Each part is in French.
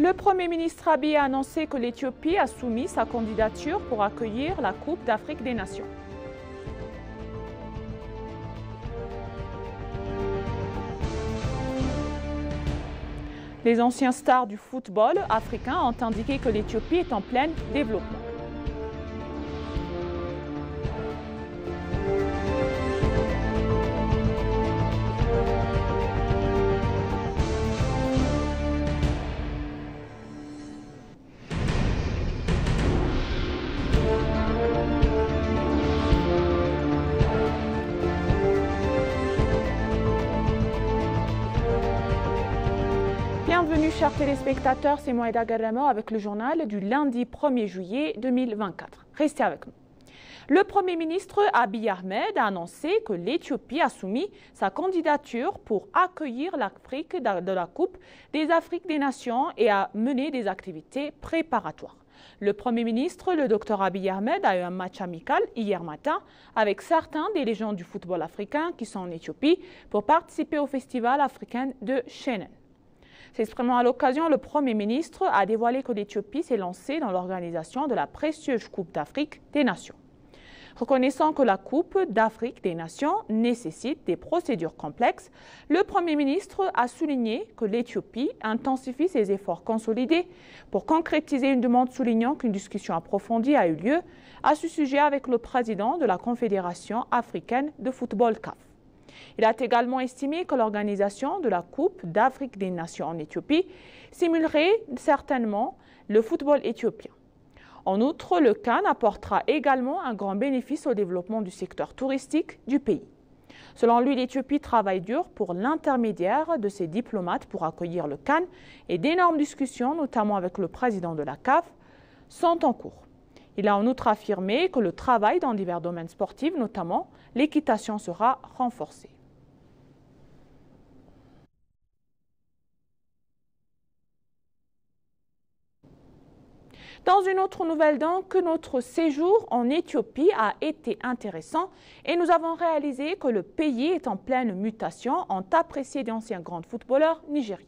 Le Premier ministre Abiy a annoncé que l'Éthiopie a soumis sa candidature pour accueillir la Coupe d'Afrique des Nations. Les anciens stars du football africain ont indiqué que l'Éthiopie est en plein développement. Bienvenue chers téléspectateurs, c'est Moïda Garamo avec le journal du lundi 1er juillet 2024. Restez avec nous. Le Premier ministre Abiy Ahmed a annoncé que l'Éthiopie a soumis sa candidature pour accueillir l'Afrique de la Coupe des Afriques des Nations et a mené des activités préparatoires. Le Premier ministre, le Dr Abiy Ahmed, a eu un match amical hier matin avec certains des légendes du football africain qui sont en Éthiopie pour participer au festival africain de Shenen. S'exprimant à l'occasion, le Premier ministre a dévoilé que l'Éthiopie s'est lancée dans l'organisation de la précieuse Coupe d'Afrique des Nations. Reconnaissant que la Coupe d'Afrique des Nations nécessite des procédures complexes, le Premier ministre a souligné que l'Éthiopie intensifie ses efforts consolidés pour concrétiser une demande soulignant qu'une discussion approfondie a eu lieu à ce sujet avec le président de la Confédération africaine de football CAF. Il a également estimé que l'organisation de la Coupe d'Afrique des Nations en Éthiopie simulerait certainement le football éthiopien. En outre, le CAN apportera également un grand bénéfice au développement du secteur touristique du pays. Selon lui, l'Éthiopie travaille dur pour l'intermédiaire de ses diplomates pour accueillir le CAN et d'énormes discussions, notamment avec le président de la CAF, sont en cours. Il a en outre affirmé que le travail dans divers domaines sportifs, notamment l'équitation, sera renforcé. Dans une autre nouvelle donc, notre séjour en Éthiopie a été intéressant et nous avons réalisé que le pays est en pleine mutation, ont apprécié d'anciens grands footballeurs nigériens.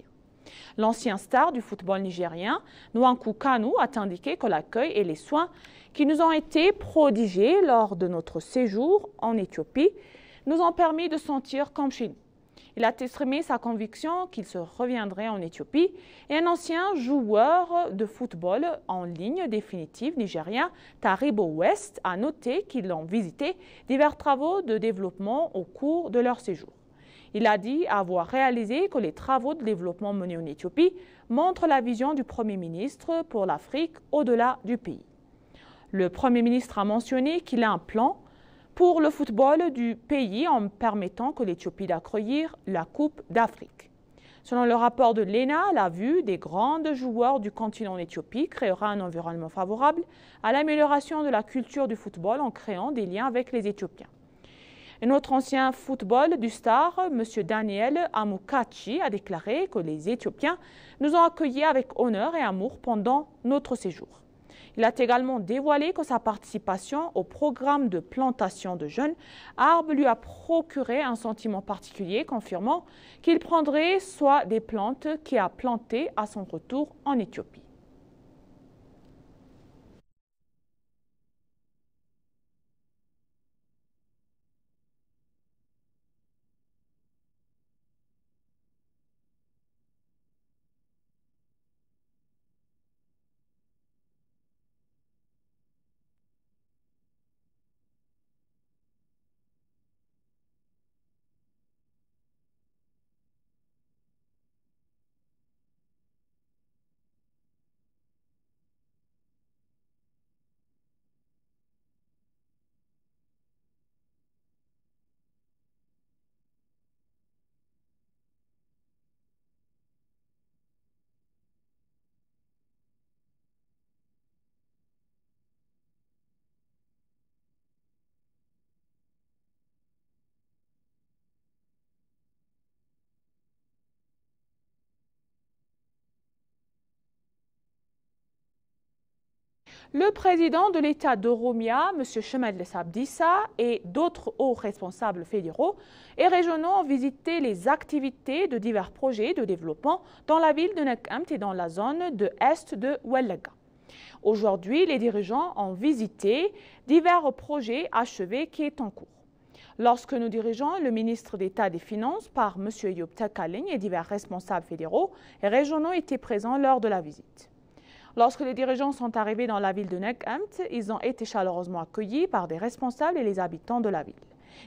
L'ancien star du football nigérien, Nwankwo Kanu, a indiqué que l'accueil et les soins qui nous ont été prodigués lors de notre séjour en Éthiopie nous ont permis de sentir comme chez nous. Il a exprimé sa conviction qu'il se reviendrait en Éthiopie et un ancien joueur de football en ligne définitive nigérien, Taribo West, a noté qu'ils ont visité divers travaux de développement au cours de leur séjour. Il a dit avoir réalisé que les travaux de développement menés en Éthiopie montrent la vision du Premier ministre pour l'Afrique au-delà du pays. Le Premier ministre a mentionné qu'il a un plan pour le football du pays en permettant que l'Éthiopie d'accueillir la Coupe d'Afrique. Selon le rapport de l'ENA, la vue des grands joueurs du continent en Éthiopie créera un environnement favorable à l'amélioration de la culture du football en créant des liens avec les Éthiopiens. Un autre ancien football du Star, M. Daniel Amukachi, a déclaré que les Éthiopiens nous ont accueillis avec honneur et amour pendant notre séjour. Il a également dévoilé que sa participation au programme de plantation de jeunes arbres lui a procuré un sentiment particulier, confirmant qu'il prendrait soin des plantes qu'il a plantées à son retour en Éthiopie. Le président de l'État d'Oromia, M. Shemeles Abdissa, et d'autres hauts responsables fédéraux et régionaux ont visité les activités de divers projets de développement dans la ville de Nakamt et dans la zone de Est de Wellaga. Aujourd'hui, les dirigeants ont visité divers projets achevés qui sont en cours. Lorsque nous dirigeons le ministre d'État des Finances par M. Yob Takaling et divers responsables fédéraux et régionaux étaient présents lors de la visite. Lorsque les dirigeants sont arrivés dans la ville de Nakamt, ils ont été chaleureusement accueillis par des responsables et les habitants de la ville.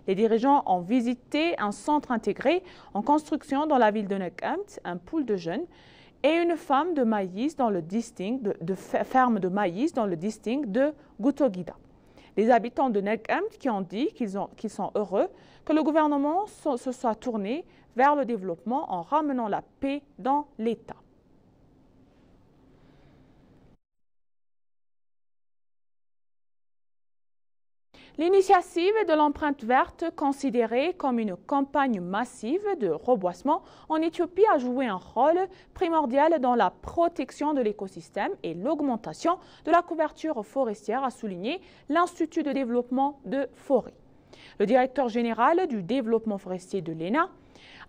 Les dirigeants ont visité un centre intégré en construction dans la ville de Nakamt, un pool de jeunes et une ferme de maïs dans le district de Gutogida. Les habitants de Nakamt qui ont dit qu'ils sont heureux que le gouvernement se soit tourné vers le développement en ramenant la paix dans l'État. L'initiative de l'empreinte verte, considérée comme une campagne massive de reboisement en Éthiopie, a joué un rôle primordial dans la protection de l'écosystème et l'augmentation de la couverture forestière, a souligné l'Institut de développement de forêt. Le directeur général du développement forestier de l'ENA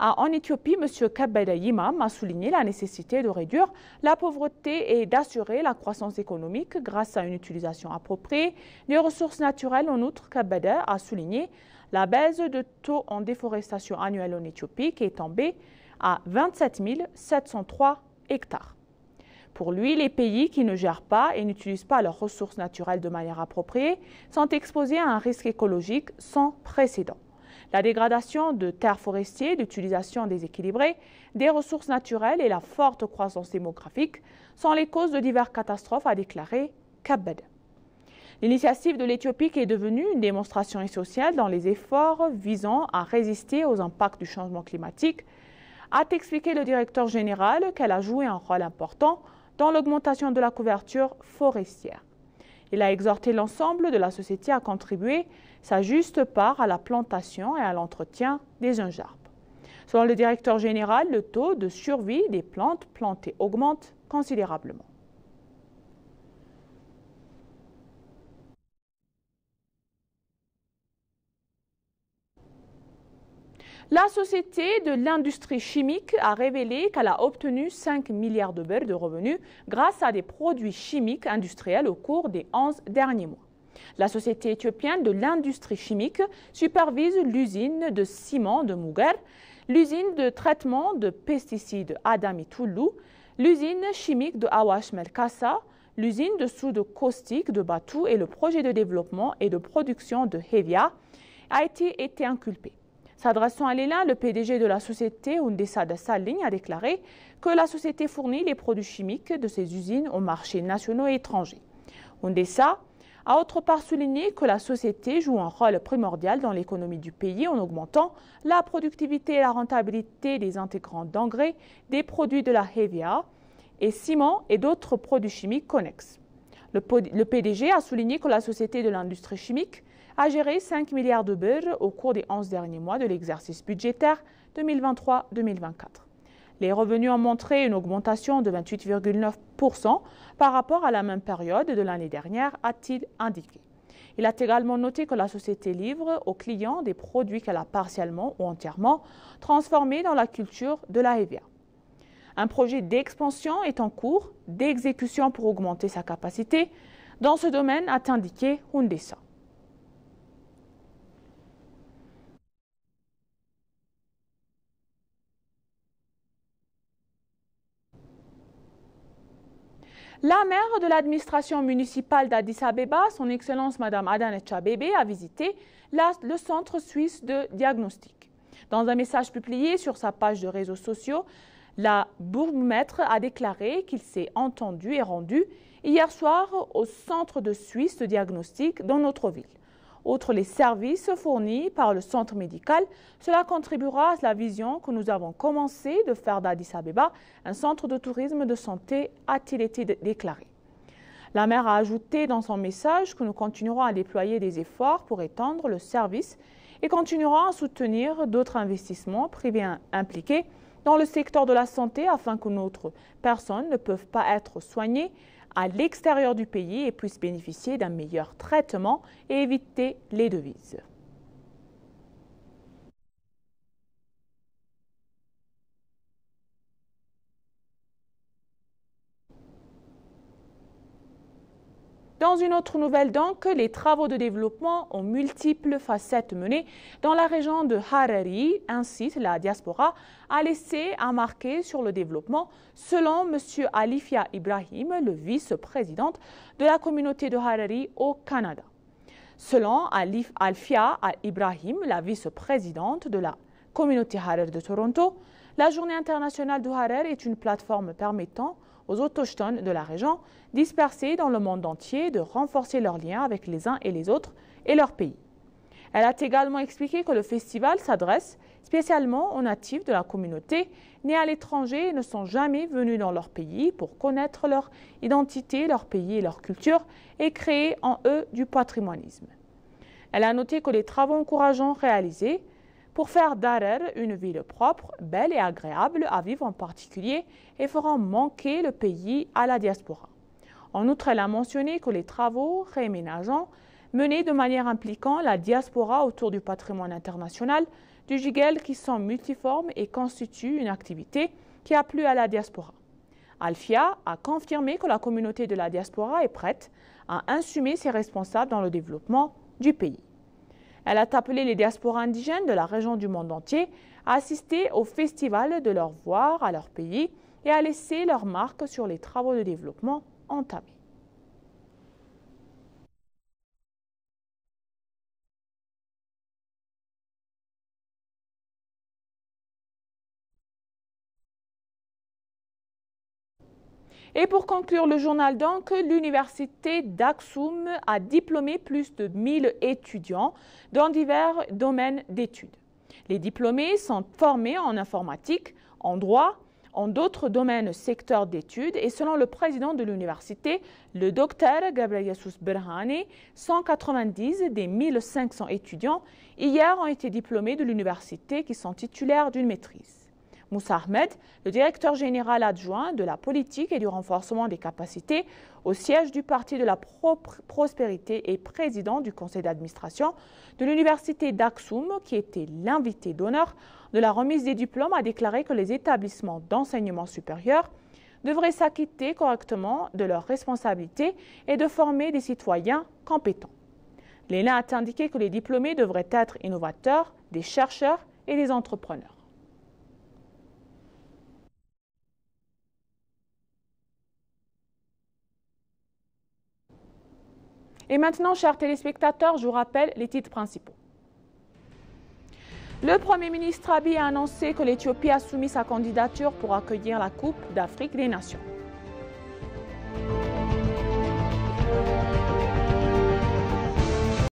en Éthiopie, M. Kabbada Yimam, a souligné la nécessité de réduire la pauvreté et d'assurer la croissance économique grâce à une utilisation appropriée des ressources naturelles. En outre, Kabbada a souligné la baisse de taux en déforestation annuelle en Éthiopie qui est tombée à 27 703 hectares. Pour lui, les pays qui ne gèrent pas et n'utilisent pas leurs ressources naturelles de manière appropriée sont exposés à un risque écologique sans précédent. La dégradation de terres forestières, l'utilisation déséquilibrée des ressources naturelles et la forte croissance démographique sont les causes de diverses catastrophes, a déclaré Kabbada. L'initiative de l'Éthiopie est devenue une démonstration essentielle dans les efforts visant à résister aux impacts du changement climatique, a expliqué le directeur général qu'elle a joué un rôle important dans l'augmentation de la couverture forestière. Il a exhorté l'ensemble de la société à contribuer sa juste part à la plantation et à l'entretien des jeunes arbres. Selon le directeur général, le taux de survie des plantes plantées augmente considérablement. La Société de l'industrie chimique a révélé qu'elle a obtenu 5 milliards de $, de revenus grâce à des produits chimiques industriels au cours des 11 derniers mois. La Société éthiopienne de l'industrie chimique supervise l'usine de ciment de Muger, l'usine de traitement de pesticides Adami Toulou, l'usine chimique de Awash Melkassa, l'usine de soude caustique de Batu et le projet de développement et de production de Hevia a été inculpé. S'adressant à l'ENA, le PDG de la société, Hundessa Dassalegn, a déclaré que la société fournit les produits chimiques de ses usines aux marchés nationaux et étrangers. Hundessa a autre part souligné que la société joue un rôle primordial dans l'économie du pays en augmentant la productivité et la rentabilité des intégrants d'engrais, des produits de la Hevia et ciment et d'autres produits chimiques connexes. Le PDG a souligné que la Société de l'industrie chimique a géré 5 milliards de $, au cours des 11 derniers mois de l'exercice budgétaire 2023-2024. Les revenus ont montré une augmentation de 28,9% par rapport à la même période de l'année dernière, a-t-il indiqué. Il a également noté que la société livre aux clients des produits qu'elle a partiellement ou entièrement transformés dans la culture de la Hevia. Un projet d'expansion est en cours d'exécution pour augmenter sa capacité dans ce domaine, a indiqué Hundessa. La maire de l'administration municipale d'Addis Abeba, son Excellence Mme Adanet Abebe, a visité le centre suisse de diagnostic. Dans un message publié sur sa page de réseaux sociaux, la bourgmestre a déclaré qu'il s'est entendu et rendu hier soir au centre de Suisse de diagnostic dans notre ville. Outre les services fournis par le centre médical, cela contribuera à la vision que nous avons commencé de faire d'Addis Abeba un centre de tourisme de santé, a-t-il été déclaré. La maire a ajouté dans son message que nous continuerons à déployer des efforts pour étendre le service et continuerons à soutenir d'autres investissements privés impliqués dans le secteur de la santé afin que notre personnes ne peuvent pas être soignées, à l'extérieur du pays et puissent bénéficier d'un meilleur traitement et éviter les devises. Dans une autre nouvelle donc, les travaux de développement aux multiples facettes menés dans la région de Harari incitent la diaspora à laisser un marqué sur le développement, selon M. Alifia Ibrahim, le vice-président de la communauté de Harari au Canada. Selon Alifia Ibrahim, la vice-présidente de la communauté Harar de Toronto, la Journée internationale du Harar est une plateforme permettant aux autochtones de la région dispersés dans le monde entier de renforcer leurs liens avec les uns et les autres et leur pays. Elle a également expliqué que le festival s'adresse spécialement aux natifs de la communauté nés à l'étranger et ne sont jamais venus dans leur pays pour connaître leur identité, leur pays et leur culture et créer en eux du patrimoinisme. Elle a noté que les travaux encourageants réalisés pour faire d'Harar une ville propre, belle et agréable à vivre en particulier et feront manquer le pays à la diaspora. En outre, elle a mentionné que les travaux réaménageants menés de manière impliquant la diaspora autour du patrimoine international du Jiguel qui sont multiformes et constituent une activité qui a plu à la diaspora. Alfia a confirmé que la communauté de la diaspora est prête à assumer ses responsables dans le développement du pays. Elle a appelé les diasporas indigènes de la région du monde entier à assister au festival de leur voir à leur pays et à laisser leur marque sur les travaux de développement entamés. Et pour conclure le journal donc, l'université d'Aksum a diplômé plus de 1000 étudiants dans divers domaines d'études. Les diplômés sont formés en informatique, en droit, en d'autres domaines secteurs d'études et selon le président de l'université, le docteur Ghebreyesus Berhane, 190 des 1500 étudiants hier ont été diplômés de l'université qui sont titulaires d'une maîtrise. Moussa Ahmed, le directeur général adjoint de la politique et du renforcement des capacités au siège du Parti de la prospérité et président du conseil d'administration de l'université d'Aksum, qui était l'invité d'honneur de la remise des diplômes, a déclaré que les établissements d'enseignement supérieur devraient s'acquitter correctement de leurs responsabilités et de former des citoyens compétents. L'ENA a indiqué que les diplômés devraient être innovateurs, des chercheurs et des entrepreneurs. Et maintenant, chers téléspectateurs, je vous rappelle les titres principaux. Le Premier ministre Abiy a annoncé que l'Éthiopie a soumis sa candidature pour accueillir la Coupe d'Afrique des Nations.